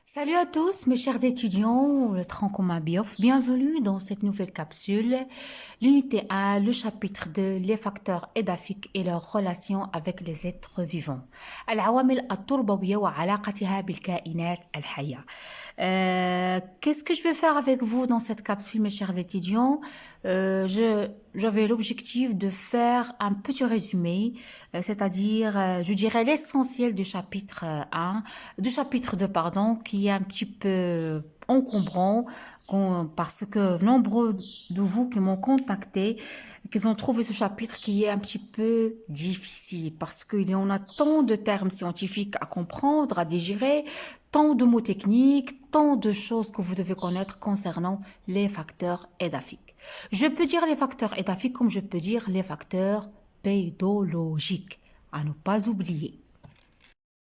Salut à tous mes chers étudiants, le tronc commun BIOF, bienvenue dans cette nouvelle capsule, l'unité 1, le chapitre 2, les facteurs édaphiques et leurs relations avec les êtres vivants. العوامل التربوية وعلاقتها بالكائنات الحية. Qu'est-ce que je vais faire avec vous dans cette capsule, mes chers étudiants? J'avais l'objectif de faire un petit résumé, c'est-à-dire, je dirais l'essentiel du chapitre 1, du chapitre 2, pardon, qui est un petit peu encombrant parce que nombreux de vous qui m'ont contacté, qu'ils ont trouvé ce chapitre qui est un petit peu difficile parce qu'il y en a tant de termes scientifiques à comprendre, à digérer, tant de mots techniques, tant de choses que vous devez connaître concernant les facteurs édaphiques. Je peux dire les facteurs édaphiques comme je peux dire les facteurs pédologiques, à ne pas oublier.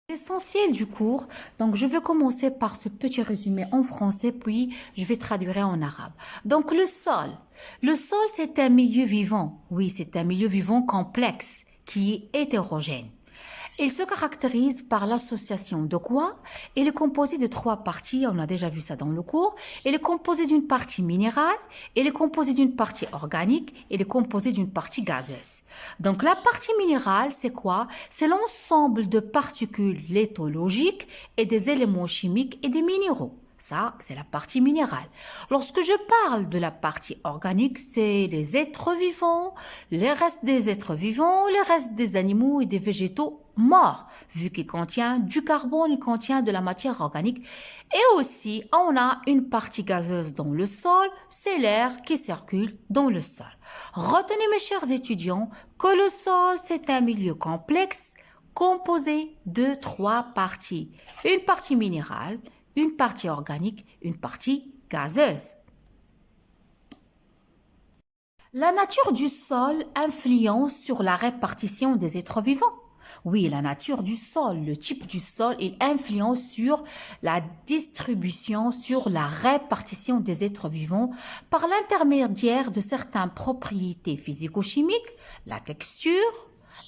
L'essentiel du cours, donc je vais commencer par ce petit résumé en français, puis je vais traduire en arabe. Donc le sol c'est un milieu vivant, oui c'est un milieu vivant complexe qui est hétérogène. Il se caractérise par l'association de quoi? Il est composé de 3 parties, on a déjà vu ça dans le cours. Il est composé d'une partie minérale, il est composé d'une partie organique, il est composé d'une partie gazeuse. Donc la partie minérale, c'est quoi? C'est l'ensemble de particules lithologiques et des éléments chimiques et des minéraux. Ça, c'est la partie minérale. Lorsque je parle de la partie organique, c'est les êtres vivants, les restes des êtres vivants, les restes des animaux et des végétaux morts, vu qu'il contient du carbone, il contient de la matière organique. Et aussi, on a une partie gazeuse dans le sol, c'est l'air qui circule dans le sol. Retenez, mes chers étudiants, que le sol, c'est un milieu complexe composé de 3 parties. Une partie minérale, une partie organique, une partie gazeuse. La nature du sol influence sur la répartition des êtres vivants. Oui, la nature du sol, le type du sol, il influence sur la distribution, sur la répartition des êtres vivants par l'intermédiaire de certaines propriétés physico-chimiques, la texture,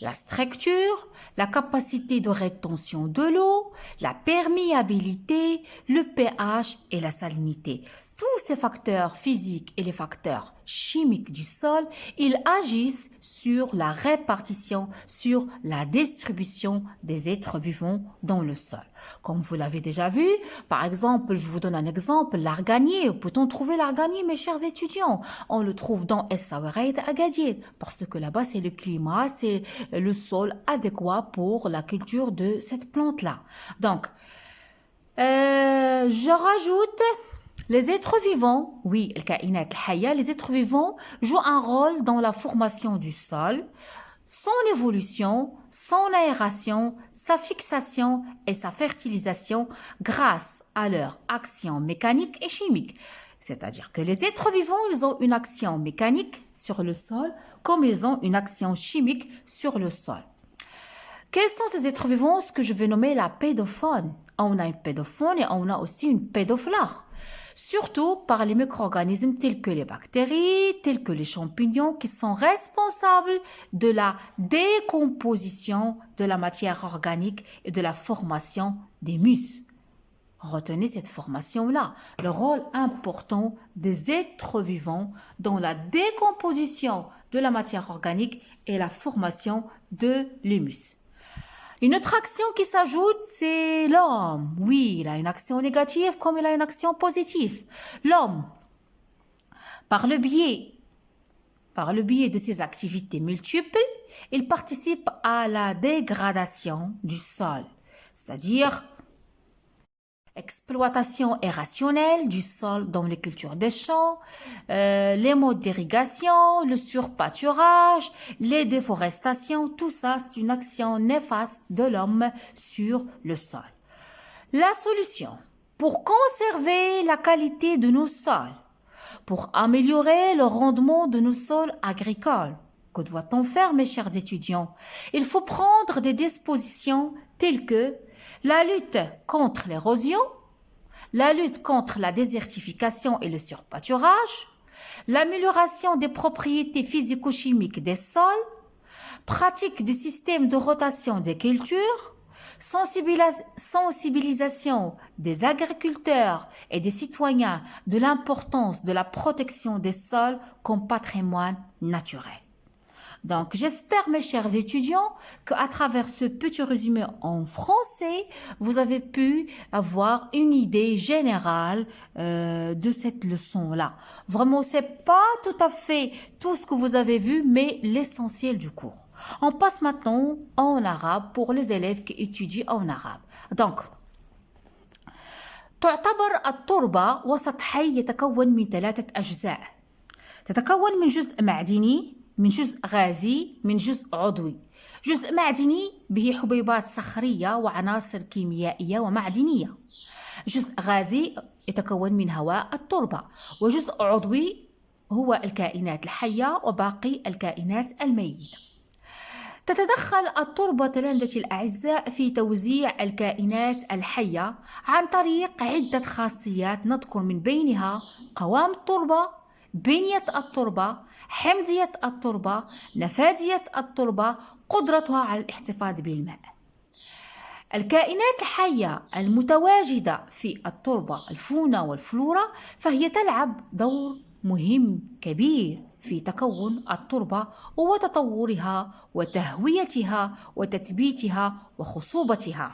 la structure, la capacité de rétention de l'eau, la perméabilité, le pH et la salinité. Tous ces facteurs physiques et les facteurs chimiques du sol, ils agissent sur la répartition, sur la distribution des êtres vivants dans le sol. Comme vous l'avez déjà vu, par exemple, je vous donne un exemple, l'arganier. Où peut-on trouver l'arganier, mes chers étudiants? On le trouve dans Essaouira et Agadir, parce que là-bas, c'est le climat, c'est le sol adéquat pour la culture de cette plante-là. Donc, je rajoute les êtres vivants, oui, les êtres vivants jouent un rôle dans la formation du sol, son évolution, son aération, sa fixation et sa fertilisation grâce à leur action mécanique et chimique. C'est-à-dire que les êtres vivants, ils ont une action mécanique sur le sol comme ils ont une action chimique sur le sol. Quels sont ces êtres vivants? Ce que je vais nommer la pédofaune. On a une pédofaune et on a aussi une pédoflore. Surtout par les micro-organismes tels que les bactéries, tels que les champignons qui sont responsables de la décomposition de la matière organique et de la formation des muscles. Retenez cette formation-là, le rôle important des êtres vivants dans la décomposition de la matière organique et la formation de l'humus. Une autre action qui s'ajoute, c'est l'homme. Oui, il a une action négative comme il a une action positive. L'homme, par le biais de ses activités multiples, il participe à la dégradation du sol, c'est-à-dire exploitation irrationnelle du sol dans les cultures des champs, les modes d'irrigation, le surpâturage, les déforestations, tout ça c'est une action néfaste de l'homme sur le sol. La solution pour conserver la qualité de nos sols, pour améliorer le rendement de nos sols agricoles. Que doit-on faire, mes chers étudiants? Il faut prendre des dispositions telles que la lutte contre l'érosion, la lutte contre la désertification et le surpâturage, l'amélioration des propriétés physico-chimiques des sols, pratique du système de rotation des cultures, sensibilisation des agriculteurs et des citoyens de l'importance de la protection des sols comme patrimoine naturel. Donc, j'espère, mes chers étudiants, qu'à travers ce petit résumé en français, vous avez pu avoir une idée générale de cette leçon-là. Vraiment, c'est pas tout à fait tout ce que vous avez vu, mais l'essentiel du cours. On passe maintenant en arabe pour les élèves qui étudient en arabe. Donc, تعتبر التربة وسط حي يتكون من 3 أجزاء. تتكون من جزء معدني، من جزء غازي، من جزء عضوي. جزء معدني به حبيبات صخرية وعناصر كيميائية ومعدنية. جزء غازي يتكون من هواء التربة، وجزء عضوي هو الكائنات الحية وباقي الكائنات الميتة. تتدخل التربة تلامذتي الأعزاء في توزيع الكائنات الحية عن طريق عدة خاصيات نذكر من بينها قوام التربة، بنية التربة، حمضية التربة، نفاذية التربة، قدرتها على الاحتفاظ بالماء. الكائنات الحية المتواجدة في التربة الفونا والفلورا فهي تلعب دور مهم كبير في تكون التربة وتطورها وتهويتها وتثبيتها وخصوبتها.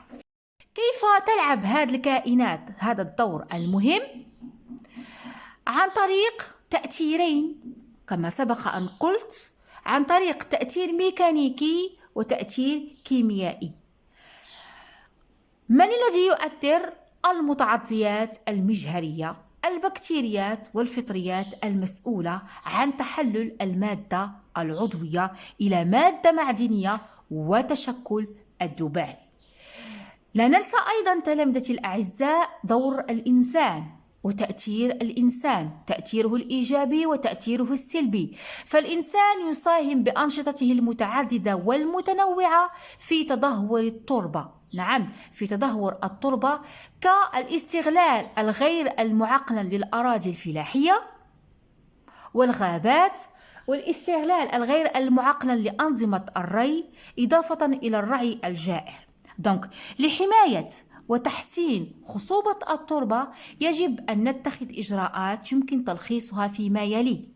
كيف تلعب هذه الكائنات هذا الدور المهم؟ عن طريق تأثيرين كما سبق أن قلت، عن طريق تأثير ميكانيكي وتأثير كيميائي. من الذي يؤثر؟ المتعطيات المجهرية، البكتيريات والفطريات المسؤولة عن تحلل المادة العضوية إلى مادة معدنية وتشكل الذبال. لا ننسى أيضا تلامذتي الأعزاء دور الإنسان وتأثير الإنسان، تأثيره الإيجابي وتأثيره السلبي. فالإنسان يساهم بأنشطته المتعددة والمتنوعة في تدهور التربة، نعم، في تدهور التربة، كالاستغلال الغير المعقل للأراضي الفلاحية والغابات، والاستغلال الغير المعقل لأنظمة الري، إضافة إلى الرعي الجائر. دونك لحماية وتحسين خصوبة التربة يجب أن نتخذ إجراءات يمكن تلخيصها فيما يلي: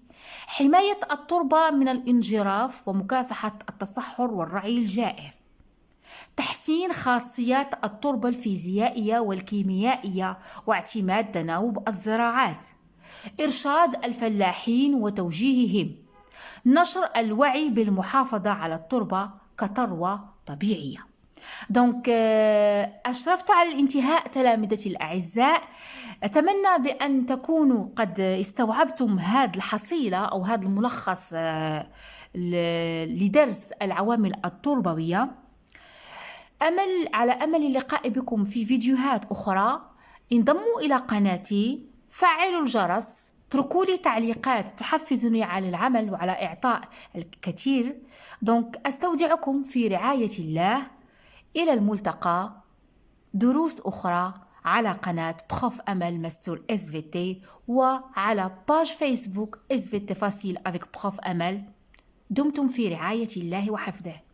حماية التربة من الانجراف ومكافحة التصحر والرعي الجائر، تحسين خاصيات التربة الفيزيائية والكيميائية واعتماد تناوب الزراعات، إرشاد الفلاحين وتوجيههم، نشر الوعي بالمحافظة على التربة كثروة طبيعية. دونك أشرفت على الانتهاء تلامذتي الأعزاء. أتمنى بأن تكونوا قد استوعبتم هذه الحصيلة أو هذا الملخص لدرس العوامل التربوية. على أمل اللقاء بكم في فيديوهات أخرى. انضموا إلى قناتي، فعلوا الجرس، اتركوا لي تعليقات تحفزني على العمل وعلى إعطاء الكثير. دونك أستودعكم في رعاية الله. إلى الملتقى. دروس أخرى على قناة بروف أمل مستور SVT وعلى باج فيسبوك SVT فاسيل avec بروف أمل. دمتم في رعاية الله وحفظه.